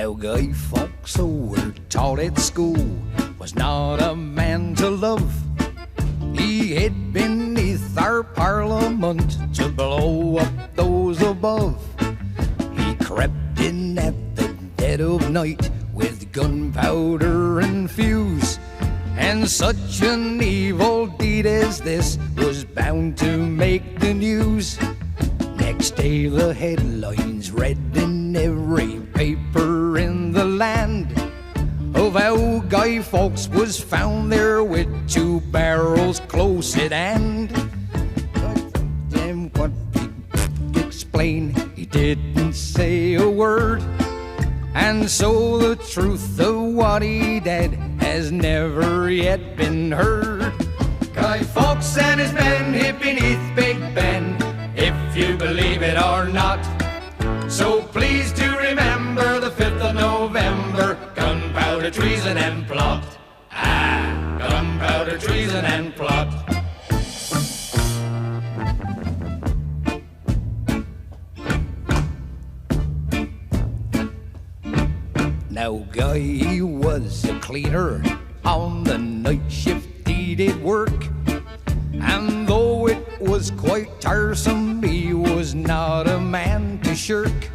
Now Guy Fawkes, who were taught at school, was not a man to love. He hid beneath our parliament to blow up those above. He crept in at the dead of night with gunpowder and fuse, and such an evil deed as this was bound to make the news. Next day the headlines read in every paper in the land of how Guy Fawkes was found there with 2 barrels close at hand. Then what he explained, he didn't say a word, and so the truth of what he did has never yet been heard. Guy Fawkes and his men hid beneath Big Ben, if you believe it or not. So please do remember the 5th of November, gunpowder, treason and plot. Ah, gunpowder, treason and plot. Now Guy was a cleaner, on the night shift he did work, and though it was quite tiresome, he was not a man to shirk.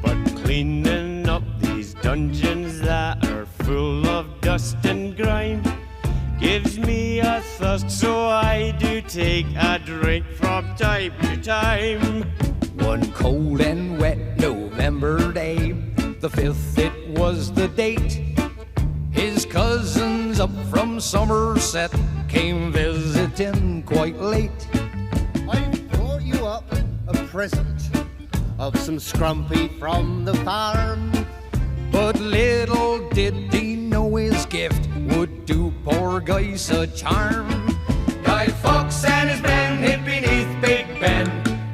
But cleaning up these dungeons that are full of dust and grime gives me a thirst, so I do take a drink from time to time. One cold and wet November day, the 5th it was the date, his cousins up from Somerset came visiting quite late. I've brought you up a present of some scrumpy from the farm, but little did he know his gift would do poor Guy such harm. Guy Fawkes and his men hid beneath Big Ben,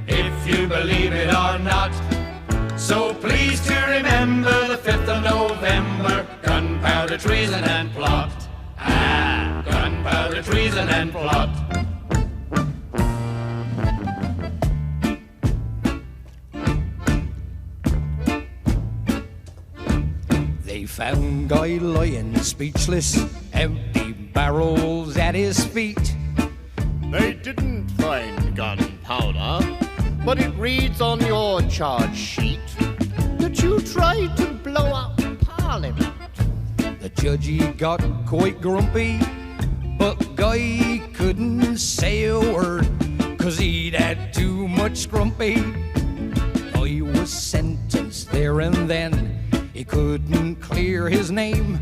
if you believe it or not. So please to remember the 5th of November, gunpowder, treason and plot. Ah, gunpowder, treason and plot. They found Guy lying speechless, empty barrels at his feet. They didn't find gunpowder, but it reads on your charge sheet that you tried to blow up Parliament. The judge he got quite grumpy, but Guy couldn't say a word, 'cause he'd had too much scrumpy. Guy was sentenced there and then, he couldn't clear his name,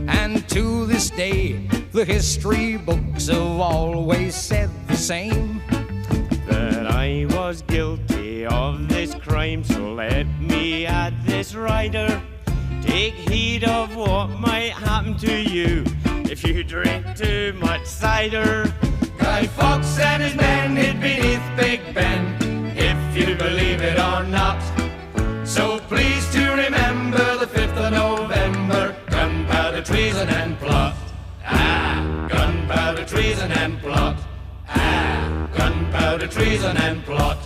and to this day the history books have always said the same. That I was guilty of this crime, so let me add this rider. Take heed of what might happen to you if you drink too much cider. Guy Fawkes and his men hid beneath Big Ben, if you believe it or not. So please to remember the 5th of November, gunpowder, treason and plot. Ah, gunpowder, treason and plot. Ah, gunpowder, treason and plot.